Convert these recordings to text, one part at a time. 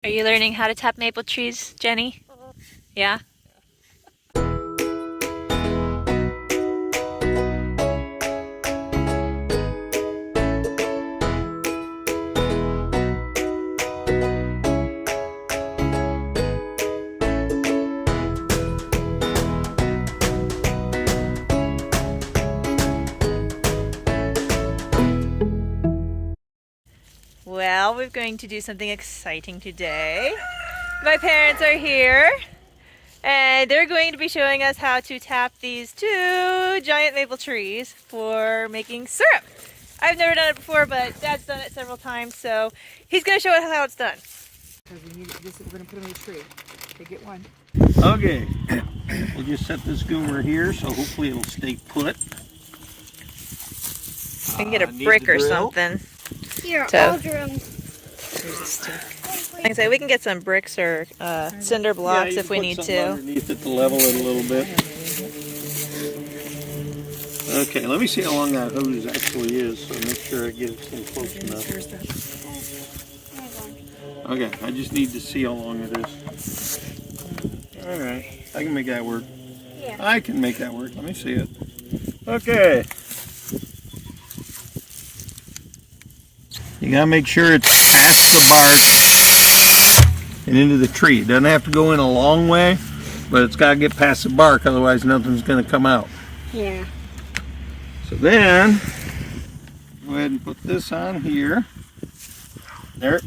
Are you learning how to tap maple trees, Jenny? Yeah? Well, we're going to do something exciting today. My parents are here and they're going to be showing us how to tap these two giant maple trees for making syrup. I've never done it before, but Dad's done it several times, so he's going to show us how it's done. This is going to put them in a tree. They get one. Okay, we'll just set this goober here so hopefully it'll stay put. I can get a brick or something. Here, I'll drill. There's a stick. Like I say, we can get some bricks or cinder blocks if we need to. Underneath it to level it a little bit. Okay, let me see how long that hose actually is, so make sure I get it in close enough. Okay, I just need to see how long it is. Alright, I can make that work. Yeah. I can make that work. Let me see it. Okay. You gotta make sure it's past the bark and into the tree. It doesn't have to go in a long way, but it's gotta get past the bark, otherwise nothing's gonna come out. Yeah. So then, go ahead and put this on here. There.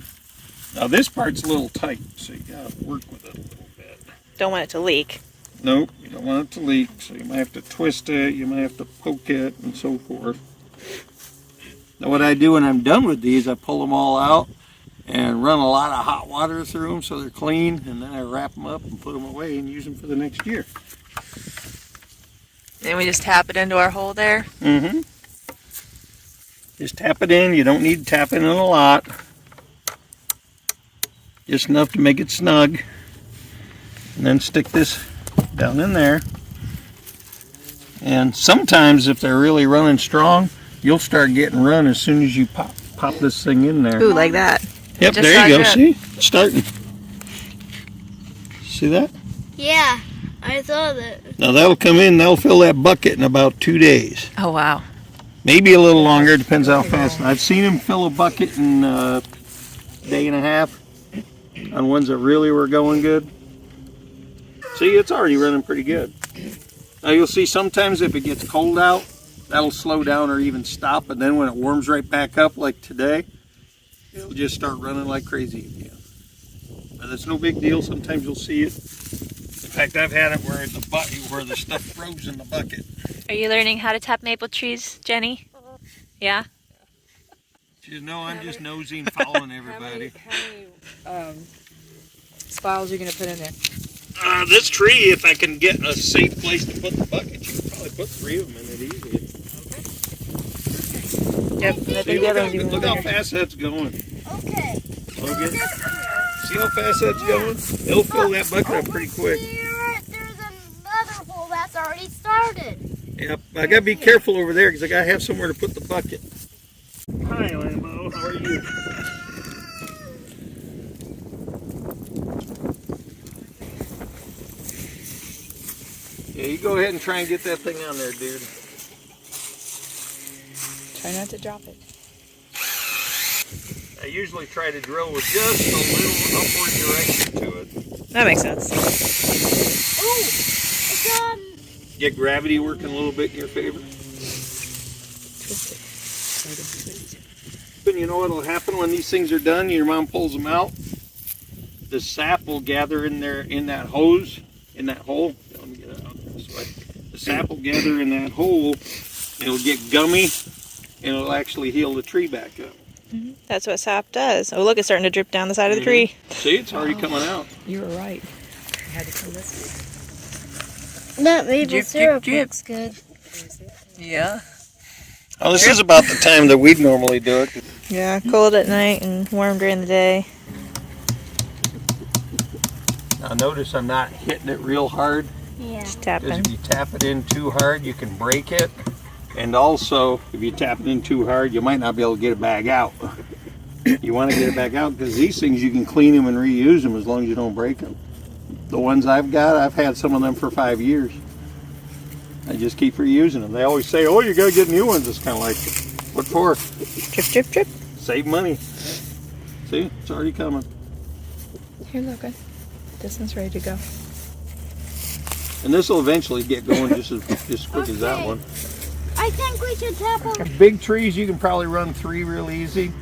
Now this part's a little tight, so you gotta work with it a little bit. Don't want it to leak. Nope, you don't want it to leak, so you might have to twist it, you might have to poke it, and so forth. Now what I do when I'm done with these, I pull them all out and run a lot of hot water through them so they're clean, and then I wrap them up and put them away and use them for the next year. Then we just tap it into our hole there. Mm-hmm. Just tap it in. You don't need to tap it in a lot. Just enough to make it snug. And then stick this down in there. And sometimes if they're really running strong, you'll start getting run as soon as you pop this thing in there. Ooh, like that. Yep, Just there you go. started See? It's starting. See that? Yeah, I saw that. Now that'll come in, that'll fill that bucket in about 2 days. Oh, wow. Maybe a little longer, depends how fast. I've seen them fill a bucket in a day and a half on ones that really were going good. See, it's already running pretty good. Now you'll see sometimes if it gets cold out, that'll slow down or even stop, and then when it warms right back up like today, it'll just start running like crazy again. But it's no big deal. Sometimes you'll see it. In fact, I've had it where the stuff froze in the bucket. Are you learning how to tap maple trees, Jenny? Yeah? You know, I'm just nosing, following everybody. How many spiles are you going to put in there? This tree, if I can get a safe place to put the bucket, you can probably put 3 of them in it easily. Yep. See, look how fast that's going. Okay. Logan, see how fast that's going? It'll fill that bucket up pretty quick. There's another hole that's already started. Yep, I gotta be careful over there because I gotta have somewhere to put the bucket. Hi, Lambo, how are you? Yeah, you go ahead and try and get that thing on there, dude. Try not to drop it. I usually try to drill with just a little upward direction to it. That makes sense. Oh, it's Get gravity working a little bit in your favor. Twist it. And you know what'll happen when these things are done? Your mom pulls them out. The sap will gather in there in that hose, in that hole. Let me get it out this way. The sap will gather in that hole. It'll get gummy, and it'll actually heal the tree back up. That's what sap does. Oh, look, it's starting to drip down the side of the tree. See, it's already coming out. You were right. I had to come this way. that maple Drip, syrup drip, drip. looks good. Yeah. Oh, this is about the time that we'd normally do it. Yeah, cold at night and warm during the day. Now notice I'm not hitting it real hard. Yeah. Just Because tapping. if you tap it in too hard, you can break it. And also, if you tap it in too hard, you might not be able to get it back out. You want to get it back out because these things you can clean them and reuse them as long as you don't break them. The ones I've got, I've had some of them for 5 years. I just keep reusing them. They always say, "Oh, you gotta get new ones." It's kind of like, what for? Drip, drip, drip. Save money. See, it's already coming. Here, Logan. This one's ready to go. And this will eventually get going just as quick as that one. I think we should tap them. Big trees, you can probably run 3 real easy.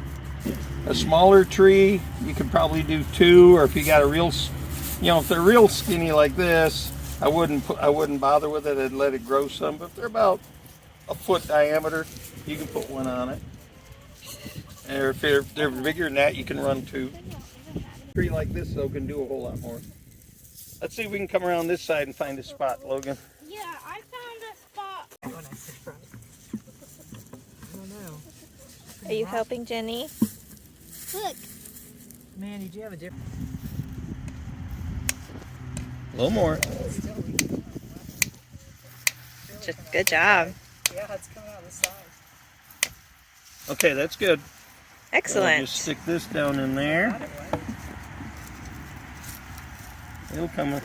A smaller tree, you can probably do 2, or if you got a real, if they're real skinny like this, I wouldn't bother with it. I'd let it grow some. But if they're about a foot diameter, you can put 1 on it. And if they're bigger than that, you can run 2. A tree like this though can do a whole lot more. Let's see if we can come around this side and find a spot, Logan. Yeah, I found a spot. When I sit front. I don't know. Are you helping Jenny? Look. Man, you do have a different. A little more. Still, we can- Just good job. yeah, it's coming out of the sides. Okay, that's good. Excellent. I'll just stick this down in there. Got it right. It'll come. Let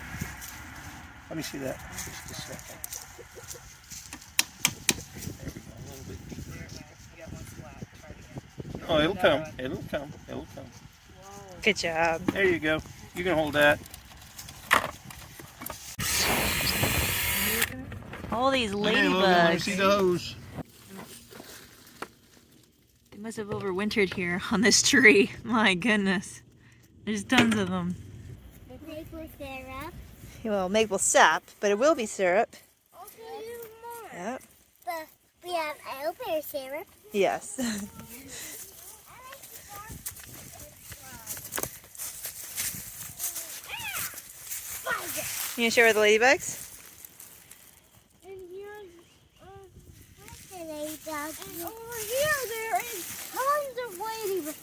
me see that. Just a second. There we go. A little bit deeper. There, now, you got one splat. Try it again. Oh, it'll Another come. one. It'll come. It'll come. Whoa. Good job. There you go. You can hold that. All these Hey, Logan, let me see ladybugs. the hose. They must have overwintered here on this tree. My goodness. There's tons of them. The maple syrup. Well, maple sap, but it will be syrup. Also, use more. Yep. But we have elderberry syrup. Yes. You gonna share with the ladybugs? And here's ladybugs. And over here, there is tons of ladybugs.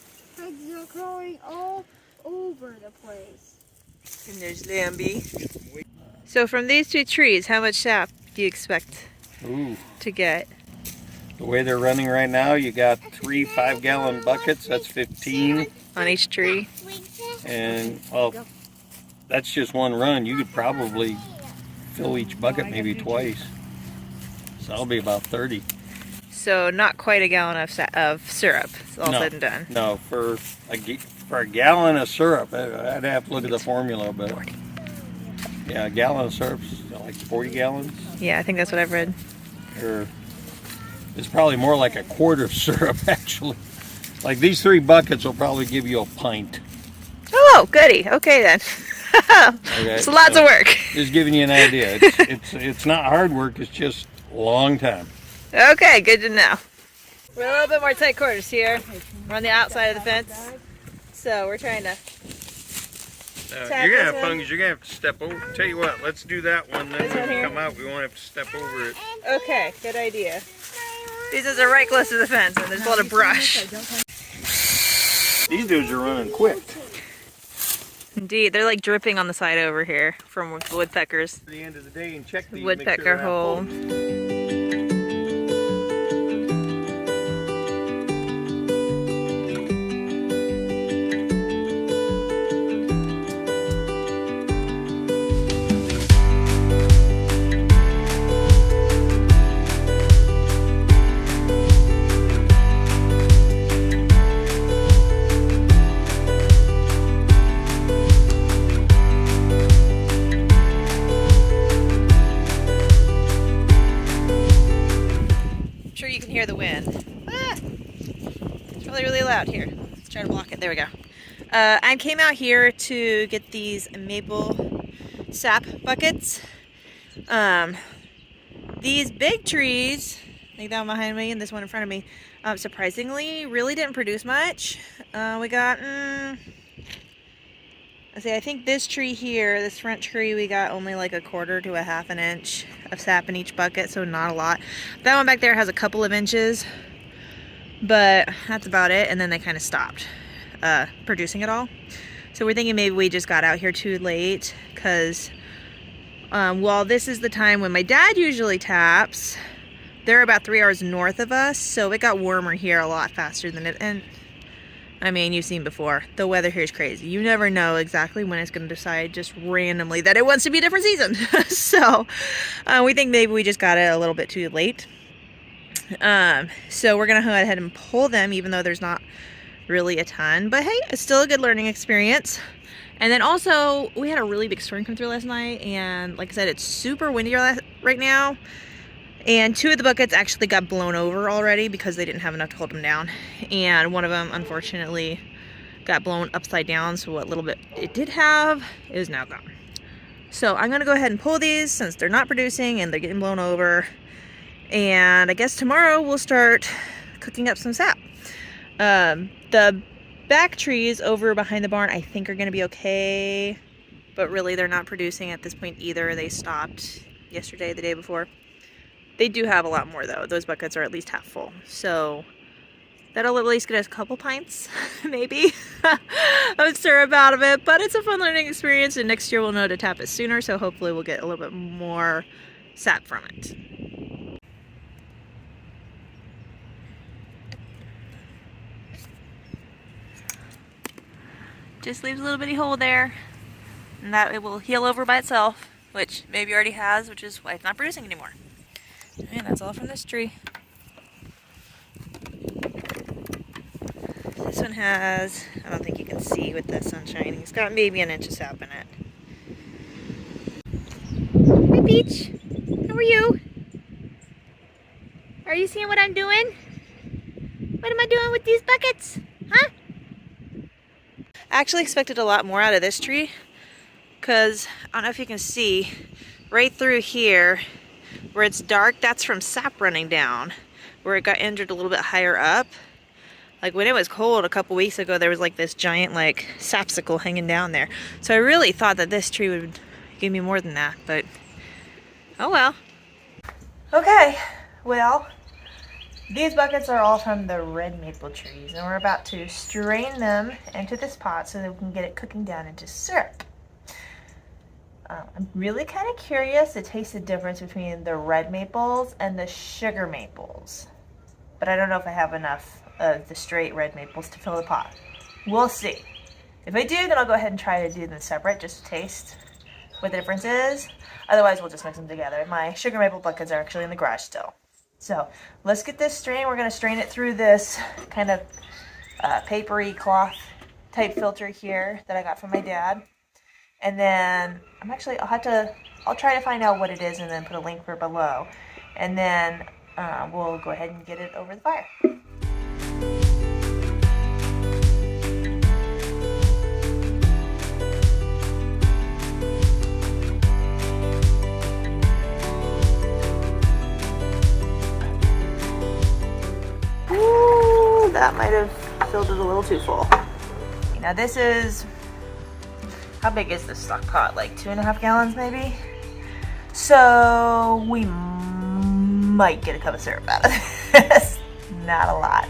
They're growing all over the place. And there's Lambie. So from these 2 trees, how much sap do you expect Ooh. to get? The way they're running right now, you got 3 5-gallon buckets. That's 15. On each tree? And, well, that's just one run. You could probably fill each bucket maybe twice. So that'll be about 30. So not quite a gallon of syrup, all No. said and done. No, for a gallon of syrup, I'd have to look at the formula, but yeah, a gallon of syrup's like 40 gallons. Yeah, I think that's what I've read. Or it's probably more like a quart of syrup, actually. Like these 3 buckets will probably give you a pint. Oh, goody. Okay then. Okay, It's lots of work. Just giving you an idea. It's not hard work. It's just a long time. Okay, good to know. We're a little bit more tight quarters here. We're on the outside of the fence. So we're trying to... Tap You're gonna this have one. fun 'cause you're gonna have to step over. Tell you what, let's do that one. Then This one when we here? come out, we won't have to step over it. Okay, good idea. These are right close to the fence and there's a lot of brush. These dudes are running quick. Indeed, they're like dripping on the side over here from the woodpeckers. At the end of the day, and check these. Woodpecker hole. I'm sure you can hear the wind. Ah, it's really loud here. Let's try to block it. There we go. I came out here to get these maple sap buckets. These big trees, like that one behind me and this one in front of me, surprisingly really didn't produce much. We got, I think this tree here, this front tree, we got only like 1/4 to 1/2 inch of sap in each bucket, so not a lot. That one back there has a couple of inches, but that's about it, and then they kind of stopped producing at all. So we're thinking maybe we just got out here too late, because while this is the time when my dad usually taps, they're about 3 hours north of us, so it got warmer here a lot faster than it, and I mean, you've seen before. The weather here is crazy. You never know exactly when it's going to decide just randomly that it wants to be a different season. So we think maybe we just got it a little bit too late. So we're going to go ahead and pull them, even though there's not really a ton. But hey, it's still a good learning experience. And then also, we had a really big storm come through last night. And like I said, it's super windy right now. And 2 of the buckets actually got blown over already because they didn't have enough to hold them down. And one of them, unfortunately, got blown upside down. So what little bit it did have is now gone. So I'm going to go ahead and pull these since they're not producing and they're getting blown over. And I guess tomorrow we'll start cooking up some sap. The back trees over behind the barn I think are going to be okay. But really they're not producing at this point either. They stopped yesterday, the day before. They do have a lot more though. Those buckets are at least half full. So that'll at least get us a couple pints, maybe, of syrup out of it. But it's a fun learning experience, and next year we'll know to tap it sooner. So hopefully we'll get a little bit more sap from it. Just leaves a little bitty hole there, and that it will heal over by itself, which maybe already has, which is why it's not producing anymore. And that's all from this tree. This one has, I don't think you can see with the sun shining, it's got maybe an inch of sap in it. Hi Peach, how are you? Are you seeing what I'm doing? What am I doing with these buckets? Huh? I actually expected a lot more out of this tree because I don't know if you can see right through here where it's dark, that's from sap running down. Where it got injured a little bit higher up. Like when it was cold a couple weeks ago, there was like this giant like sapsicle hanging down there. So I really thought that this tree would give me more than that, but oh well. Okay, well, these buckets are all from the red maple trees, and we're about to strain them into this pot so that we can get it cooking down into syrup. I'm really kind of curious to taste the difference between the red maples and the sugar maples. But I don't know if I have enough of the straight red maples to fill the pot. We'll see. If I do, then I'll go ahead and try to do them separate just to taste what the difference is. Otherwise, we'll just mix them together. My sugar maple buckets are actually in the garage still. So let's get this strained. We're going to strain it through this kind of papery cloth type filter here that I got from my dad. And then I'll try to find out what it is and then put a link for it below. And then we'll go ahead and get it over the fire. Ooh, that might have filled it a little too full. Now this is, how big is this stock pot? Like 2.5 gallons maybe? So we might get a cup of syrup out of this. Not a lot.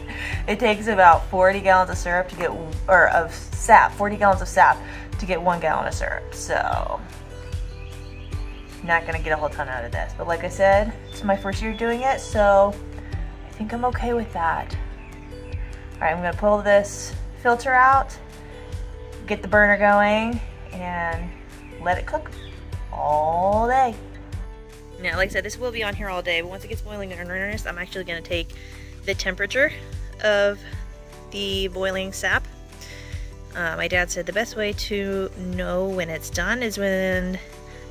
It takes about 40 gallons of syrup to get, or of sap, 40 gallons of sap to get 1 gallon of syrup. So not gonna get a whole ton out of this. But like I said, it's my first year doing it, so I think I'm okay with that. All right, I'm gonna pull this filter out, get the burner going, and let it cook all day. Now, like I said, this will be on here all day, but once it gets boiling in earnest, I'm actually going to take the temperature of the boiling sap. My dad said the best way to know when it's done is when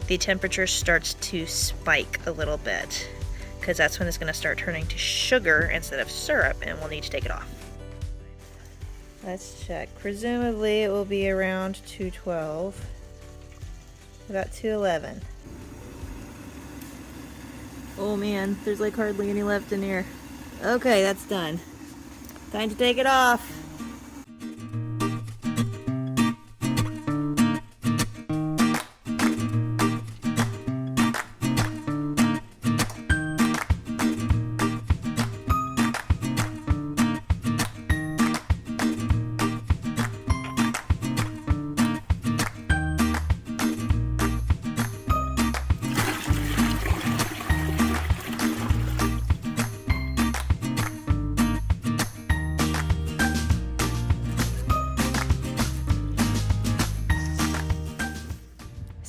the temperature starts to spike a little bit, because that's when it's going to start turning to sugar instead of syrup, and we'll need to take it off. Let's check. Presumably it will be around 212, about 211. Oh man, there's like hardly any left in here. Okay, that's done. Time to take it off.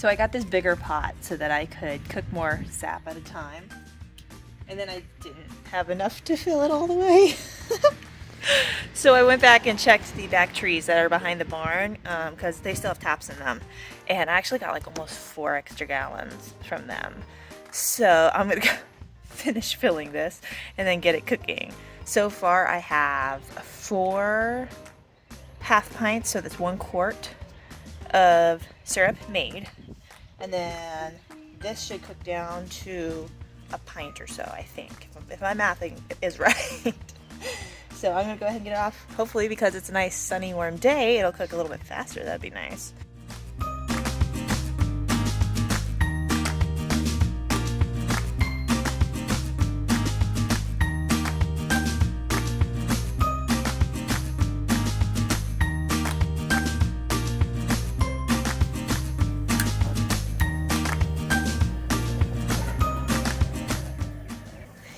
So I got this bigger pot so that I could cook more sap at a time. And then I didn't have enough to fill it all the way. So I went back and checked the back trees that are behind the barn because they still have taps in them. And I actually got like almost 4 extra gallons from them. So I'm gonna go finish filling this and then get it cooking. So far I have 4 half pints, so that's 1 quart of syrup made. And then this should cook down to a pint or so, I think, if my mathing is right. So I'm gonna go ahead and get it off. Hopefully, because it's a nice sunny warm day, it'll cook a little bit faster. That'd be nice.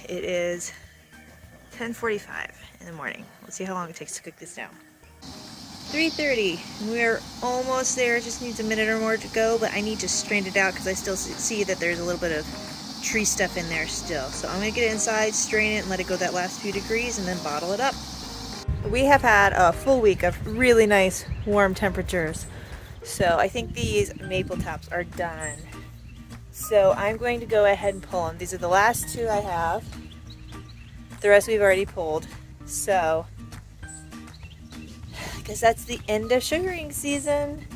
It is 10:45 in the morning. Let's see how long it takes to cook this down. 3:30. We're almost there. It just needs a minute or more to go, but I need to strain it out because I still see that there's a little bit of tree stuff in there still. So I'm gonna get it inside, strain it, and let it go that last few degrees, and then bottle it up. We have had a full week of really nice warm temperatures. So I think these maple taps are done. So I'm going to go ahead and pull them. These are the last 2 I have. The rest we've already pulled. So I guess that's the end of sugaring season.